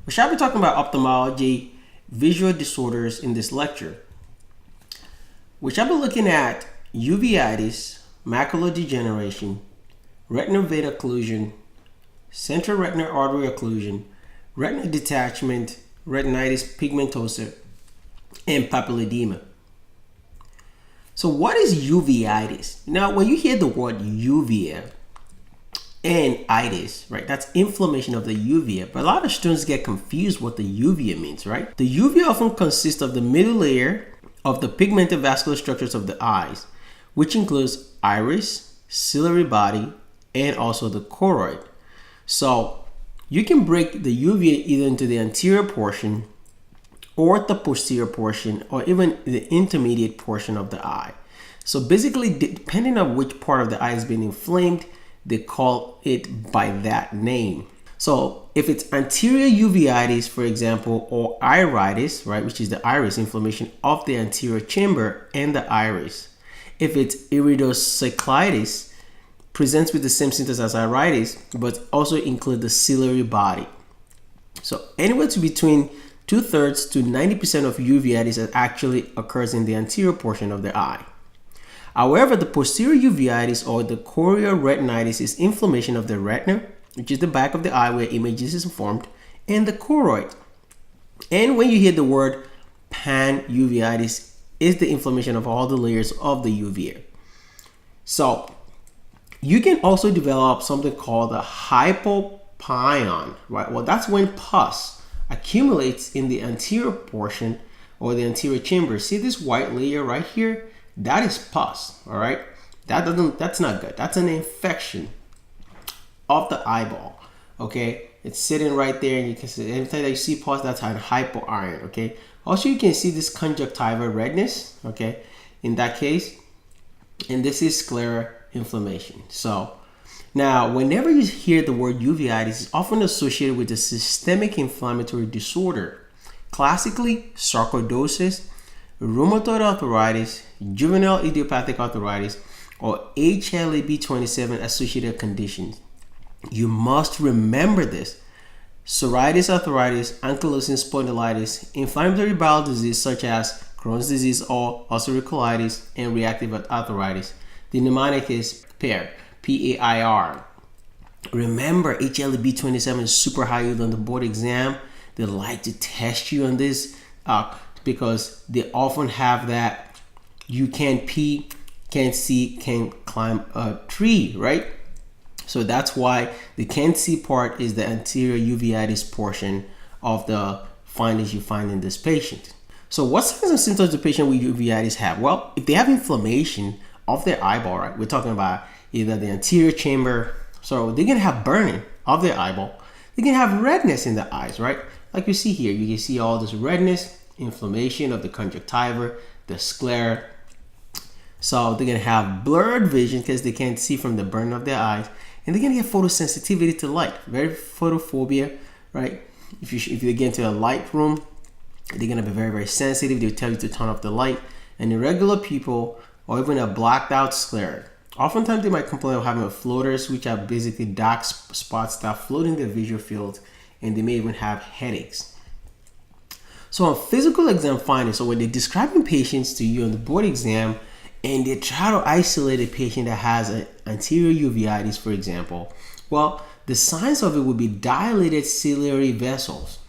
We shall be talking about ophthalmology visual disorders in this lecture. We shall be looking at uveitis, macular degeneration, retinal vein occlusion, central retinal artery occlusion, retinal detachment, retinitis pigmentosa, and papillary edema. So what is uveitis? Now, when you hear the word uvea and itis, right, that's inflammation of the uvea, but a lot of students get confused what the uvea means, right? The uvea often consists of the middle layer of the pigmented vascular structures of the eyes, which includes iris, ciliary body, and also the choroid. So you can break the uvea either into the anterior portion or the posterior portion, or even the intermediate portion of the eye. So basically, depending on which part of the eye is being inflamed, they call it by that name. So if it's anterior uveitis, for example, or iritis, right, which is the iris, inflammation of the anterior chamber and the iris. If it's iridocyclitis, presents with the same symptoms as iritis, but also include the ciliary body. So anywhere to between 2/3 to 90% of uveitis actually occurs in the anterior portion of the eye. However, the posterior uveitis or the choroidal retinitis is inflammation of the retina, which is the back of the eye where images is formed, and the choroid. And when you hear the word panuveitis, is the inflammation of all the layers of the uvea. So you can also develop something called a hypopyon, right? Well, that's when pus accumulates in the anterior portion or the anterior chamber. See this white layer right here? That is pus, all right? That's not good. That's an infection of the eyeball, okay? It's sitting right there, and you can see anytime that you see pus, that's a hypoiron, okay? Also, you can see this conjunctival redness, okay? In that case, and this is scleral inflammation. So now, whenever you hear the word uveitis, it's often associated with a systemic inflammatory disorder, classically sarcoidosis, rheumatoid arthritis, juvenile idiopathic arthritis, or HLA-B27 associated conditions. You must remember this. Psoriasis, arthritis, ankylosing spondylitis, inflammatory bowel disease such as Crohn's disease or ulcerative colitis, and reactive arthritis. The mnemonic is PAIR, P-A-I-R. Remember, HLA-B27 is super high on the board exam. They like to test you on this because they often have that you can't pee, can't see, can't climb a tree, right? So that's why the can't see part is the anterior uveitis portion of the findings you find in this patient. So what signs and symptoms the patient with uveitis have? Well, if they have inflammation of their eyeball, right, we're talking about either the anterior chamber, so they're gonna have burning of their eyeball. They can have redness in the eyes, right? Like you see here, you can see all this redness, inflammation of the conjunctiva, the sclera. So they're gonna have blurred vision because they can't see from the burn of their eyes, and they're gonna get photosensitivity to light, very photophobia, right? If they get into a light room, they're gonna be very, very sensitive. They'll tell you to turn off the light. And irregular people, or even a blacked out sclera, oftentimes they might complain of having floaters, which are basically dark spots that float in the visual field, and they may even have headaches. So on physical exam findings, so when they're describing patients to you on the board exam, and they try to isolate a patient that has an anterior uveitis, for example, well, the signs of it would be dilated ciliary vessels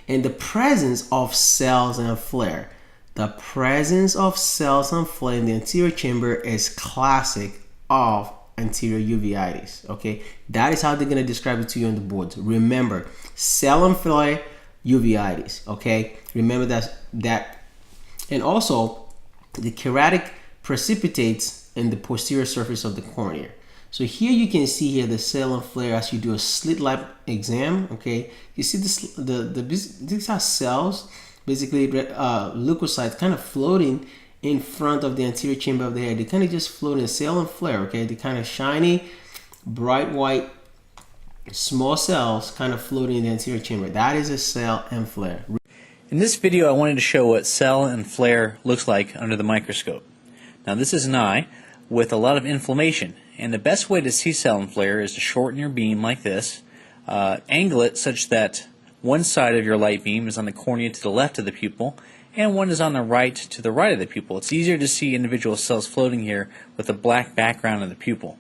and the presence of cells and flare. The presence of cells and flare in the anterior chamber is classic of anterior uveitis, okay? That is how they're gonna describe it to you on the boards. Remember, cell and flare uveitis, okay? Remember that. And also, the keratic precipitates in the posterior surface of the cornea. So here you can see here the cell and flare as you do a slit lamp exam, okay? You see this, these are cells, basically leukocytes kind of floating in front of the anterior chamber of the head. They kind of just float in cell and flare, okay? They're kind of shiny, bright white, small cells kind of floating in the anterior chamber. That is a cell and flare. In this video, I wanted to show what cell and flare looks like under the microscope. Now, this is an eye with a lot of inflammation, and the best way to see cell and flare is to shorten your beam like this, angle it such that one side of your light beam is on the cornea to the left of the pupil and one is on the right to the right of the pupil. It's easier to see individual cells floating here with a black background of the pupil.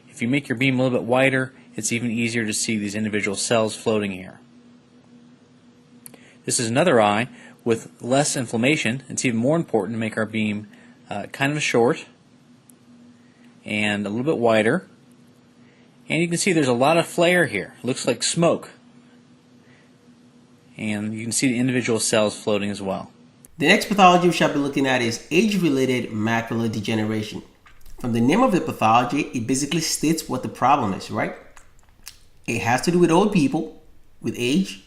If you make your beam a little bit wider, it's even easier to see these individual cells floating here. This is another eye with less inflammation. It's even more important to make our beam kind of short and a little bit wider. And you can see there's a lot of flare here. It looks like smoke. And you can see the individual cells floating as well. The next pathology we shall be looking at is age-related macular degeneration. From the name of the pathology, it basically states what the problem is, right? It has to do with old people, with age,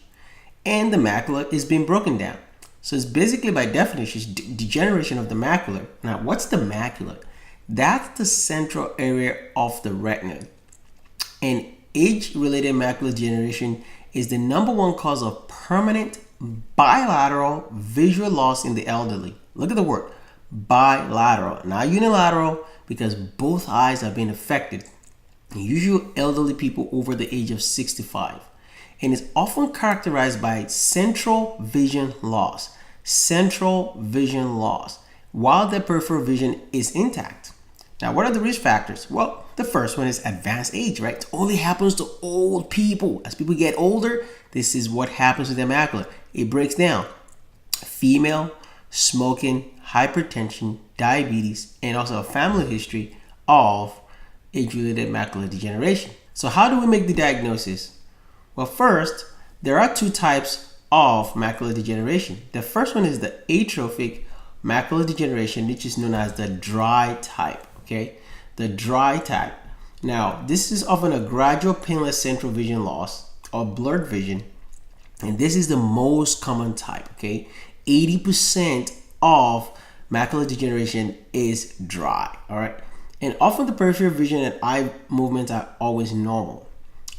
and the macula is being broken down. So it's basically, by definition, degeneration of the macula. Now, what's the macula? That's the central area of the retina. And age-related macular degeneration is the #1 cause of permanent bilateral visual loss in the elderly. Look at the word, bilateral, not unilateral, because both eyes have been affected. Usually elderly people over the age of 65. And is often characterized by central vision loss. Central vision loss, while the peripheral vision is intact. Now, what are the risk factors? Well, the first one is advanced age, right? It only happens to old people. As people get older, this is what happens to their macula. It breaks down. Female, smoking, hypertension, diabetes, and also a family history of age-related macular degeneration. So how do we make the diagnosis? Well, first, there are two types of macular degeneration. The first one is the atrophic macular degeneration, which is known as the dry type, okay? The dry type. Now, this is often a gradual painless central vision loss or blurred vision, and this is the most common type, okay? 80% of macular degeneration is dry, all right? And often the peripheral vision and eye movements are always normal.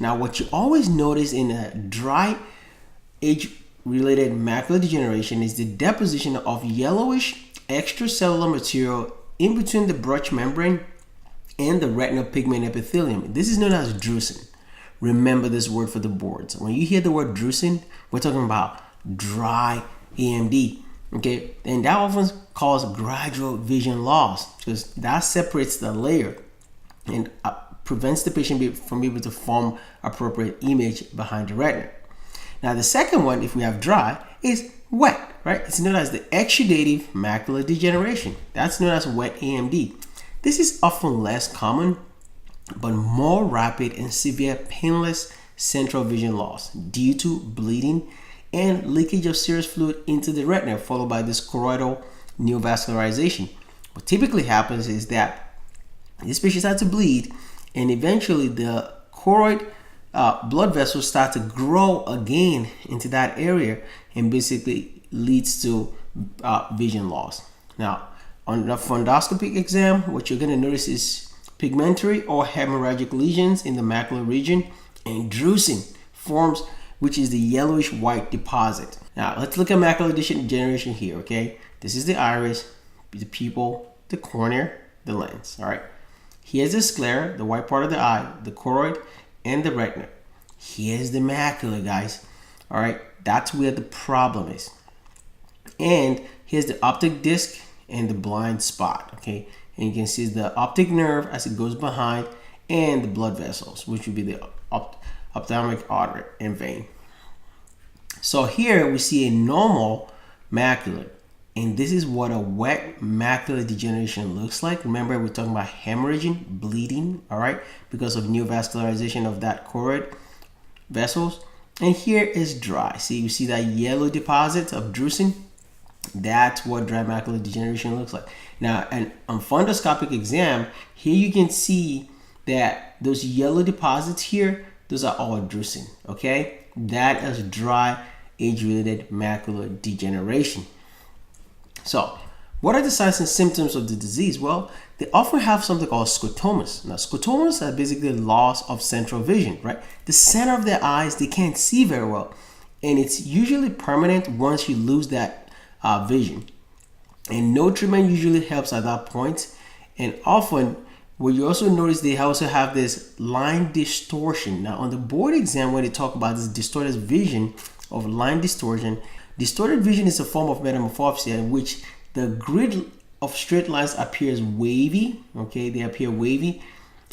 Now, what you always notice in a dry age-related macular degeneration is the deposition of yellowish extracellular material in between the brush membrane and the retinal pigment epithelium. This is known as drusen. Remember this word for the boards. When you hear the word drusen, we're talking about dry AMD. Okay, and that often causes gradual vision loss because that separates the layer and prevents the patient from able to form appropriate image behind the retina. Now, the second one, if we have dry, is wet, right? It's known as the exudative macular degeneration. That's known as wet AMD. This is often less common, but more rapid and severe painless central vision loss due to bleeding and leakage of serous fluid into the retina, followed by this choroidal neovascularization. What typically happens is that these patients start to bleed, and eventually the choroid blood vessels start to grow again into that area, and basically leads to vision loss. Now, on the fundoscopic exam, what you're going to notice is pigmentary or hemorrhagic lesions in the macular region, and drusen forms, which is the yellowish white deposit. Now, let's look at macular degeneration here, okay? This is the iris, the pupil, the cornea, the lens, all right? Here's the sclera, the white part of the eye, the choroid, and the retina. Here's the macula, guys, all right? That's where the problem is. And here's the optic disc and the blind spot, okay? And you can see the optic nerve as it goes behind, and the blood vessels, which would be the ophthalmic artery and vein. So here we see a normal macula, and this is what a wet macular degeneration looks like. Remember, we're talking about hemorrhaging, bleeding, all right, because of neovascularization of that choroid vessels. And here is dry. See, you see that yellow deposit of drusen? That's what dry macular degeneration looks like. Now, and on fundoscopic exam, here you can see that those yellow deposits here, those are all drusen, okay? That is dry age-related macular degeneration. So, what are the signs and symptoms of the disease? Well, they often have something called scotomas. Now, scotomas are basically loss of central vision, right? The center of their eyes, they can't see very well. And it's usually permanent once you lose that vision. And no treatment usually helps at that point. And often Well, you also notice they also have this line distortion. Now, on the board exam, when they talk about this distorted vision of line distortion, distorted vision is a form of metamorphopsia in which the grid of straight lines appears wavy. Okay, they appear wavy,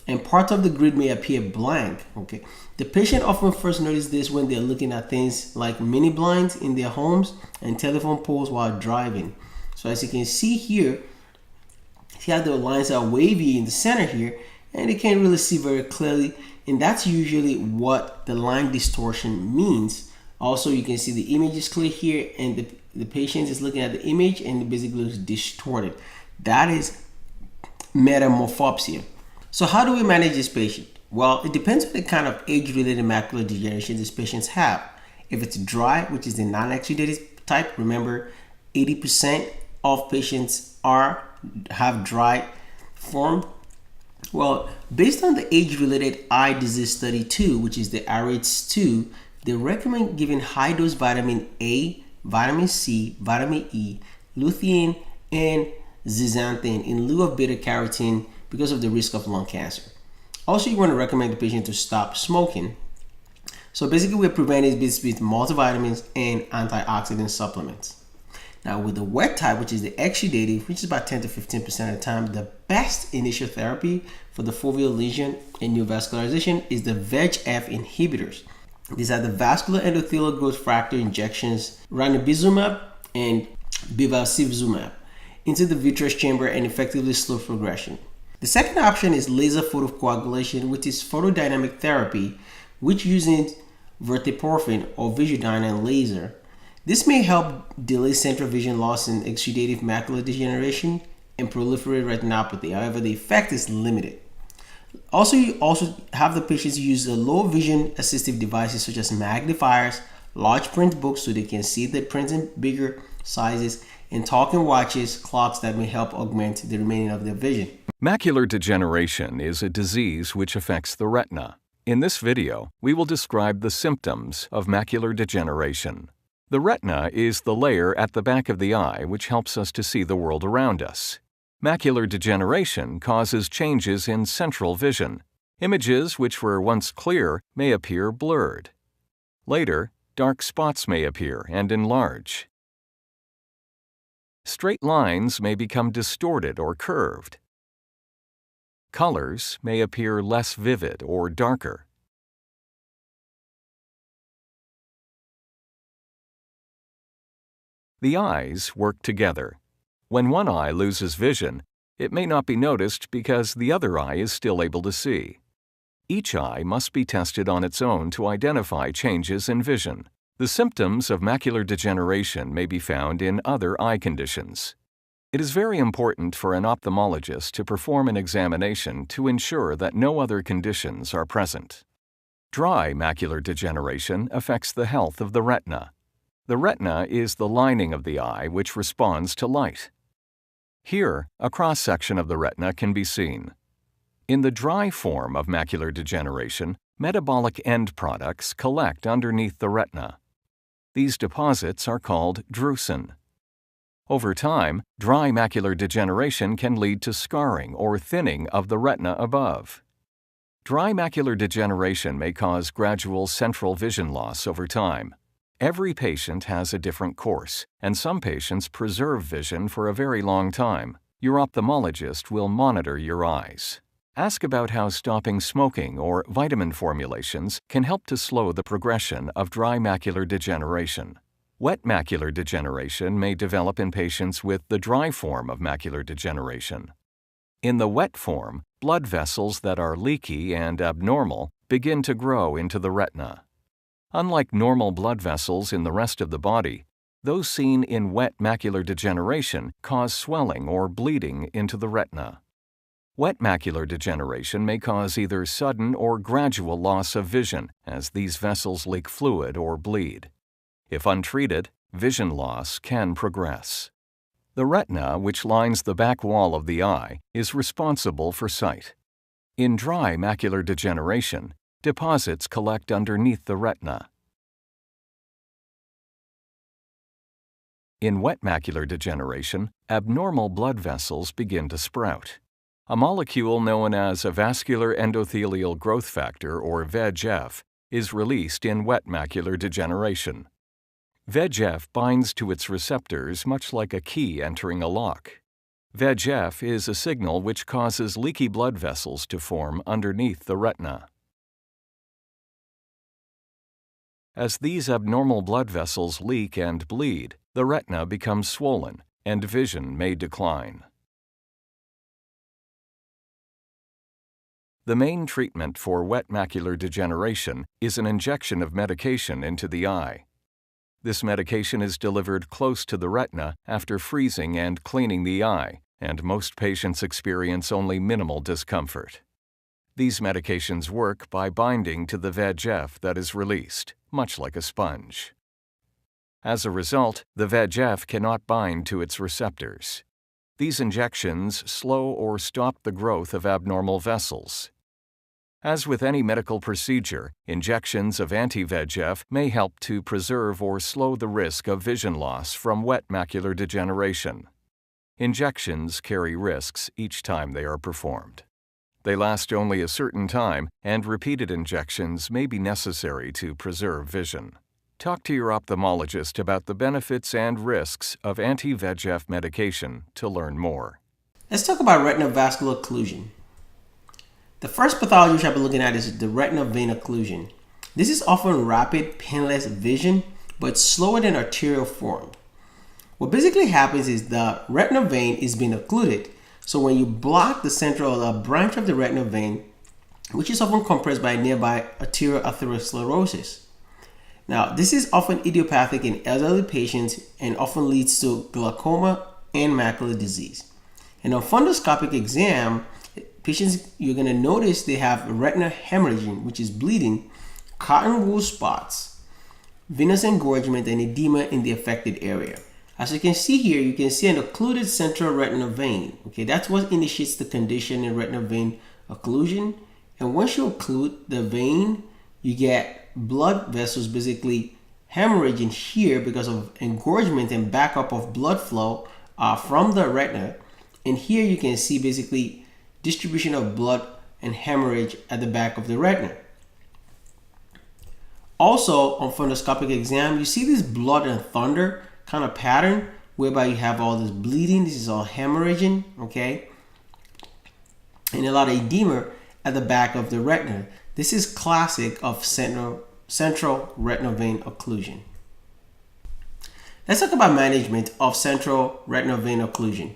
and part of the grid may appear blank. Okay, the patient often first notice this when they're looking at things like mini blinds in their homes and telephone poles while driving. So as you can see here, see how the lines are wavy in the center here, and they can't really see very clearly, and that's usually what the line distortion means. Also, you can see the image is clear here, and the patient is looking at the image and it basically looks distorted. That is metamorphopsia. So how do we manage this patient? Well, it depends on the kind of age-related macular degeneration these patients have. If it's dry, which is the non-exudative type, remember 80% of patients have dry form. Well, based on the age-related eye disease study 2, which is the ARATES 2, they recommend giving high-dose vitamin A, vitamin C, vitamin E, lutein, and zeaxanthin in lieu of beta-carotene because of the risk of lung cancer. Also, you want to recommend the patient to stop smoking. So basically, we're preventing this with multivitamins and antioxidant supplements. Now, with the wet type, which is the exudative, which is about 10 to 15% of the time, the best initial therapy for the foveal lesion and neovascularization is the VEGF inhibitors. These are the vascular endothelial growth factor injections, ranibizumab and bevacizumab, into the vitreous chamber and effectively slow progression. The second option is laser photocoagulation, which is photodynamic therapy, which uses verteporfin or Visudyne laser. This may help delay central vision loss in exudative macular degeneration and proliferative retinopathy. However, the effect is limited. Also, you also have the patients use the low vision assistive devices such as magnifiers, large print books so they can see the print in bigger sizes, and talking watches, clocks that may help augment the remaining of their vision. Macular degeneration is a disease which affects the retina. In this video, we will describe the symptoms of macular degeneration. The retina is the layer at the back of the eye which helps us to see the world around us. Macular degeneration causes changes in central vision. Images which were once clear may appear blurred. Later, dark spots may appear and enlarge. Straight lines may become distorted or curved. Colors may appear less vivid or darker. The eyes work together. When one eye loses vision, it may not be noticed because the other eye is still able to see. Each eye must be tested on its own to identify changes in vision. The symptoms of macular degeneration may be found in other eye conditions. It is very important for an ophthalmologist to perform an examination to ensure that no other conditions are present. Dry macular degeneration affects the health of the retina. The retina is the lining of the eye which responds to light. Here, a cross-section of the retina can be seen. In the dry form of macular degeneration, metabolic end products collect underneath the retina. These deposits are called drusen. Over time, dry macular degeneration can lead to scarring or thinning of the retina above. Dry macular degeneration may cause gradual central vision loss over time. Every patient has a different course, and some patients preserve vision for a very long time. Your ophthalmologist will monitor your eyes. Ask about how stopping smoking or vitamin formulations can help to slow the progression of dry macular degeneration. Wet macular degeneration may develop in patients with the dry form of macular degeneration. In the wet form, blood vessels that are leaky and abnormal begin to grow into the retina. Unlike normal blood vessels in the rest of the body, those seen in wet macular degeneration cause swelling or bleeding into the retina. Wet macular degeneration may cause either sudden or gradual loss of vision as these vessels leak fluid or bleed. If untreated, vision loss can progress. The retina, which lines the back wall of the eye, is responsible for sight. In dry macular degeneration, deposits collect underneath the retina. In wet macular degeneration, abnormal blood vessels begin to sprout. A molecule known as a vascular endothelial growth factor, or VEGF, is released in wet macular degeneration. VEGF binds to its receptors much like a key entering a lock. VEGF is a signal which causes leaky blood vessels to form underneath the retina. As these abnormal blood vessels leak and bleed, the retina becomes swollen and vision may decline. The main treatment for wet macular degeneration is an injection of medication into the eye. This medication is delivered close to the retina after freezing and cleaning the eye, and most patients experience only minimal discomfort. These medications work by binding to the VEGF that is released, much like a sponge. As a result, the VEGF cannot bind to its receptors. These injections slow or stop the growth of abnormal vessels. As with any medical procedure, injections of anti-VEGF may help to preserve or slow the risk of vision loss from wet macular degeneration. Injections carry risks each time they are performed. They last only a certain time, and repeated injections may be necessary to preserve vision. Talk to your ophthalmologist about the benefits and risks of anti-VEGF medication to learn more. Let's talk about retinal vascular occlusion. The first pathology which I'll be looking at is the retinal vein occlusion. This is often rapid, painless vision, but slower than arterial form. What basically happens is the retinal vein is being occluded. So when you block the central branch of the retinal vein, which is often compressed by nearby arterial atherosclerosis. Now, this is often idiopathic in elderly patients and often leads to glaucoma and macular disease. And on fundoscopic exam, patients, you're going to notice they have retinal hemorrhaging, which is bleeding, cotton wool spots, venous engorgement, and edema in the affected area. As you can see here, you can see an occluded central retinal vein. Okay, that's what initiates the condition in retinal vein occlusion. And once you occlude the vein, you get blood vessels basically hemorrhaging here because of engorgement and backup of blood flow from the retina. And here you can see basically distribution of blood and hemorrhage at the back of the retina. Also, on fundoscopic exam, you see this blood and thunder kind of pattern whereby you have all this bleeding. This is all hemorrhaging, okay? And a lot of edema at the back of the retina. This is classic of central retinal vein occlusion. Let's talk about management of central retinal vein occlusion.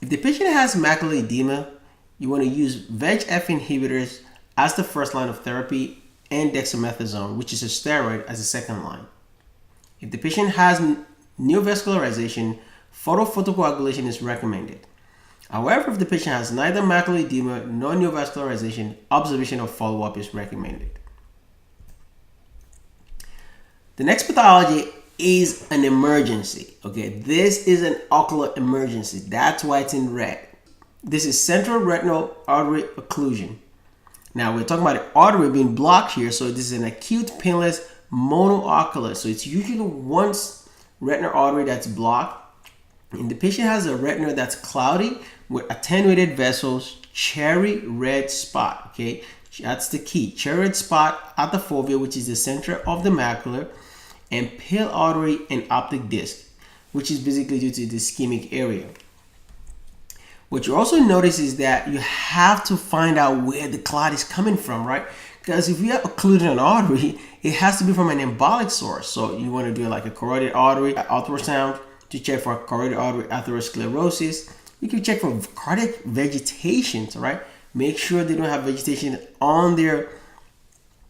If the patient has macular edema, you want to use VEGF inhibitors as the first line of therapy and dexamethasone, which is a steroid, as a second line. If the patient has neovascularization, photocoagulation is recommended. However, if the patient has neither macular edema nor neovascularization, observation or follow-up is recommended. The next pathology is an emergency. Okay, this is an ocular emergency. That's why it's in red. This is central retinal artery occlusion. Now we're talking about the artery being blocked here, so this is an acute painless monoocular. So it's usually one retinal artery that's blocked, and the patient has a retina that's cloudy with attenuated vessels, cherry red spot. Okay, that's the key. Cherry red spot at the fovea, which is the center of the macula, and pale artery and optic disc, which is basically due to the ischemic area. What you also notice is that you have to find out where the clot is coming from, right? Because if you have occluded an artery, it has to be from an embolic source. So you want to do like a carotid artery ultrasound to check for carotid artery atherosclerosis. You can check for cardiac vegetation, right? Make sure they don't have vegetation on their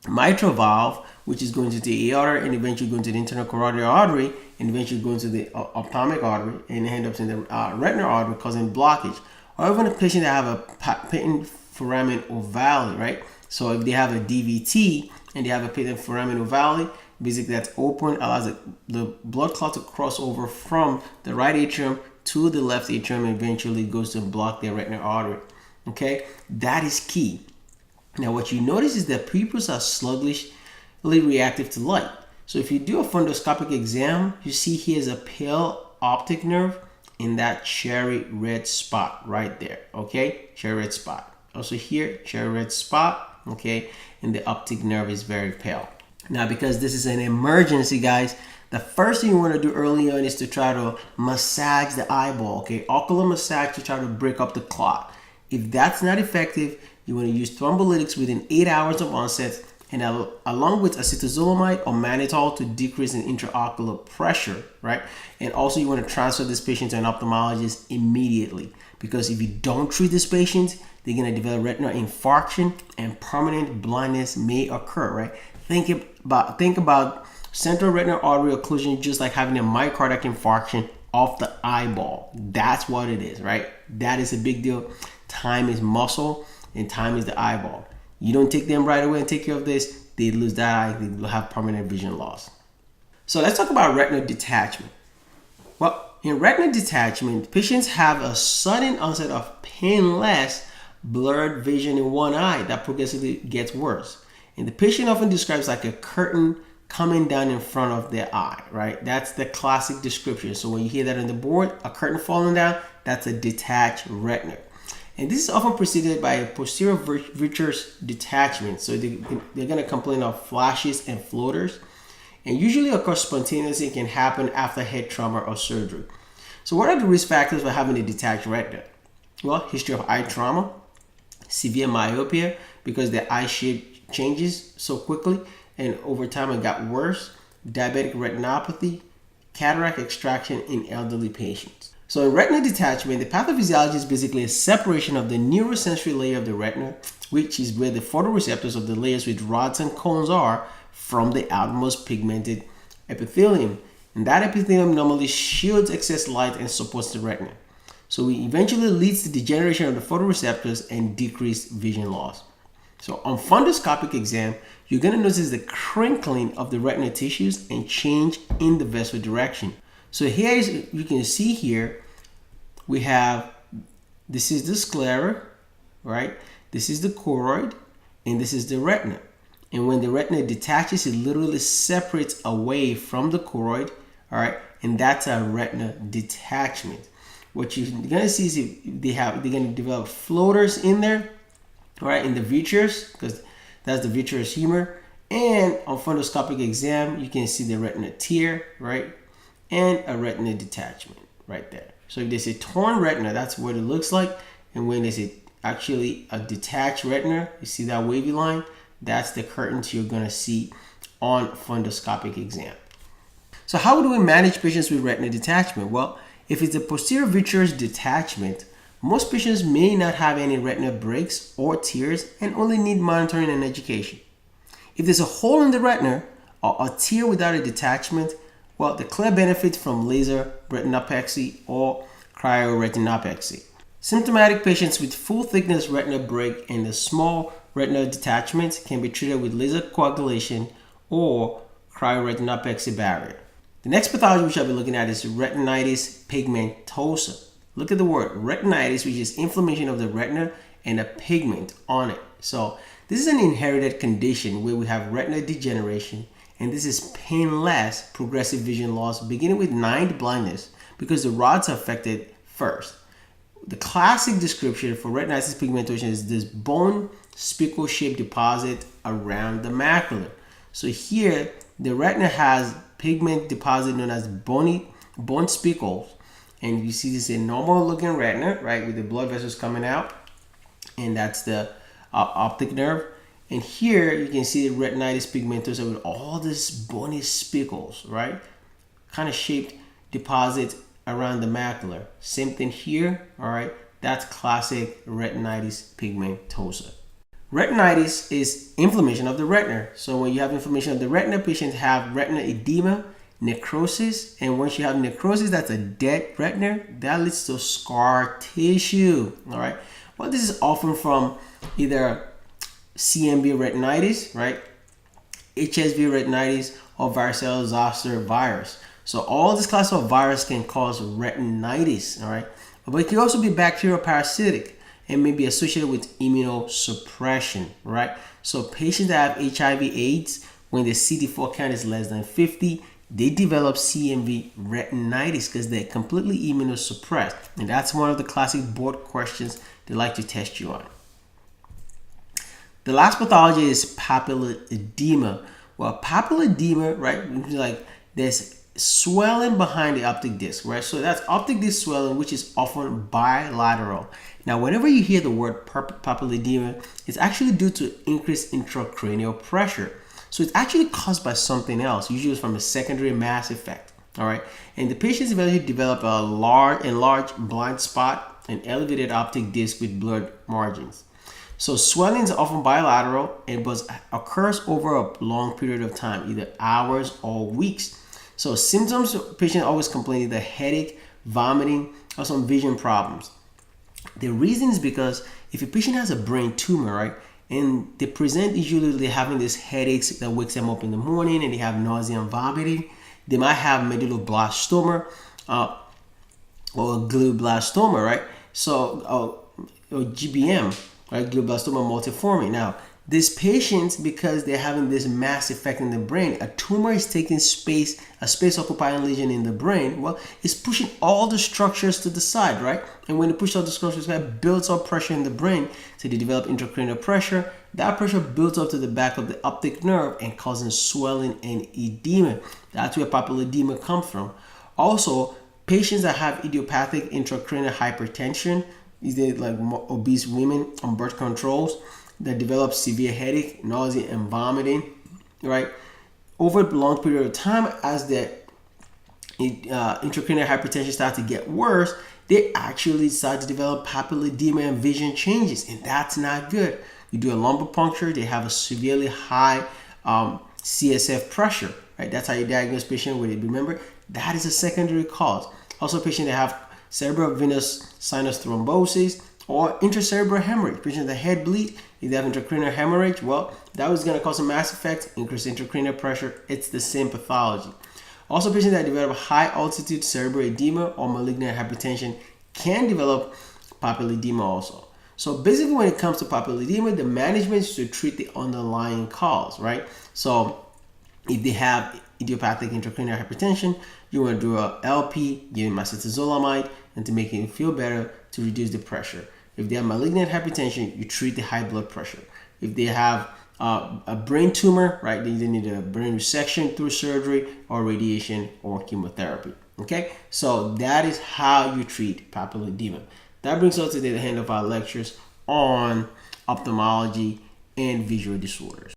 mitral valve, which is going to the aorta and eventually going to the internal carotid artery and eventually going to the ophthalmic artery and it ends up in the retinal artery causing blockage. Or even a patient that have a patent foramen ovale, right? So if they have a DVT and they have a patent foramen ovale, basically that's open, allows the blood clot to cross over from the right atrium to the left atrium and eventually goes to block their retinal artery. Okay, that is key. Now what you notice is that pupils are sluggishly reactive to light. So if you do a fundoscopic exam, you see here's a pale optic nerve in that cherry red spot right there, okay? Cherry red spot. Also here, cherry red spot, okay? And the optic nerve is very pale. Now, because this is an emergency, guys, the first thing you want to do early on is to try to massage the eyeball, okay? Ocular massage to try to break up the clot. If that's not effective, you want to use thrombolytics within 8 hours of onset, and along with acetazolamide or mannitol to decrease in intraocular pressure, right? And also you want to transfer this patient to an ophthalmologist immediately, because if you don't treat this patient, they're going to develop retinal infarction and permanent blindness may occur, right? Think about central retinal artery occlusion just like having a myocardial infarction of the eyeball. That's what it is, right? That is a big deal. Time is muscle and time is the eyeball. You don't take them right away and take care of this, they lose that eye, they will have permanent vision loss. So let's talk about retinal detachment. Well, in retinal detachment, patients have a sudden onset of painless blurred vision in one eye that progressively gets worse. And the patient often describes like a curtain coming down in front of their eye, right? That's the classic description. So when you hear that on the board, a curtain falling down, that's a detached retina. And this is often preceded by a posterior vitreous detachment. So they're going to complain of flashes and floaters, and usually occur spontaneously and can happen after head trauma or surgery. So what are the risk factors for having a detached retina? Well, history of eye trauma, severe myopia because the eye shape changes so quickly and over time it got worse, diabetic retinopathy, cataract extraction in elderly patients. So in retinal detachment, the pathophysiology is basically a separation of the neurosensory layer of the retina, which is where the photoreceptors of the layers with rods and cones are, from the outermost pigmented epithelium. And that epithelium normally shields excess light and supports the retina. So it eventually leads to degeneration of the photoreceptors and decreased vision loss. So on fundoscopic exam, you're going to notice the crinkling of the retinal tissues and change in the vessel direction. So here you can see here, we have, this is the sclera, right? This is the choroid, and this is the retina. And when the retina detaches, it literally separates away from the choroid, all right? And that's a retina detachment. What you're gonna see is they're gonna develop floaters in there, all right, in the vitreous, because that's the vitreous humor. And on fundoscopic exam, you can see the retina tear, right? And a retina detachment right there. So if there's a torn retina, that's what it looks like. And when there's actually a detached retina, you see that wavy line, that's the curtains you're gonna see on fundoscopic exam. So how do we manage patients with retina detachment? Well, if it's a posterior vitreous detachment, most patients may not have any retina breaks or tears and only need monitoring and education. If there's a hole in the retina or a tear without a detachment, well, the clear benefit from laser retinopexy or cryoretinopexy. Symptomatic patients with full thickness retina break and a small retinal detachment can be treated with laser coagulation or cryoretinopexy barrier. The next pathology which I'll be looking at is retinitis pigmentosa. Look at the word retinitis, which is inflammation of the retina and a pigment on it. So this is an inherited condition where we have retinal degeneration, and this is painless progressive vision loss beginning with night blindness because the rods are affected first. The classic description for retinitis pigmentosa is this bone spicle-shaped deposit around the macular. So here, the retina has pigment deposit known as bone spicules, and you see this in normal looking retina, right, with the blood vessels coming out, and that's the optic nerve. And here you can see the retinitis pigmentosa with all these bony spicules, right? Kind of shaped deposit around the macular. Same thing here, all right? That's classic retinitis pigmentosa. Retinitis is inflammation of the retina. So when you have inflammation of the retina, patients have retinal edema, necrosis, and once you have necrosis, that's a dead retina. That leads to scar tissue, all right? Well, this is often from either CMV retinitis, right? HSV retinitis or varicella zoster virus. So all this class of virus can cause retinitis, all right? But it can also be bacterial parasitic and may be associated with immunosuppression, right? So patients that have HIV/AIDS, when the CD4 count is less than 50, they develop CMV retinitis because they're completely immunosuppressed. And that's one of the classic board questions they like to test you on. The last pathology is papillary edema. Well, papillary edema, right, like there's swelling behind the optic disc, right? So that's optic disc swelling, which is often bilateral. Now, whenever you hear the word papillary edema, it's actually due to increased intracranial pressure. So it's actually caused by something else, usually from a secondary mass effect. All right, and the patients eventually develop a enlarged blind spot and elevated optic disc with blurred margins. So swelling is often bilateral and occurs over a long period of time, either hours or weeks. So symptoms, patients always complain either headache, vomiting, or some vision problems. The reason is because if a patient has a brain tumor, right, and they present usually they're having these headaches that wakes them up in the morning and they have nausea and vomiting, they might have medulloblastoma or glioblastoma, right? So, or GBM, right? Glioblastoma multiforme. Now, these patients, because they're having this mass effect in the brain, a tumor is taking space, a space-occupying lesion in the brain, well, it's pushing all the structures to the side, right? And when it pushes all the structures, it builds up pressure in the brain, so they develop intracranial pressure. That pressure builds up to the back of the optic nerve and causing swelling and edema. That's where papillary edema comes from. Also, patients that have idiopathic intracranial hypertension, these are like obese women on birth controls, that develop severe headache, nausea, and vomiting, right? Over a long period of time, as the intracranial hypertension starts to get worse, they actually start to develop papillary edema and vision changes, and that's not good. You do a lumbar puncture, they have a severely high CSF pressure, right? That's how you diagnose patient with it. Remember, that is a secondary cause. Also, patients that have cerebral venous sinus thrombosis or intracerebral hemorrhage, patients that head bleed, if they have intracranial hemorrhage, well, that was going to cause a mass effect, increase intracranial pressure. It's the same pathology. Also, patients that develop high altitude cerebral edema or malignant hypertension can develop papillary edema also. So basically, when it comes to papillary edema, the management is to treat the underlying cause, right? So if they have idiopathic intracranial hypertension, you want to do a LP, give them acetazolamide, and to make it feel better, to reduce the pressure. If they have malignant hypertension, you treat the high blood pressure. If they have a brain tumor, right, they either need a brain resection through surgery or radiation or chemotherapy. Okay, so that is how you treat papillary edema. That brings us to the end of our lectures on ophthalmology and visual disorders.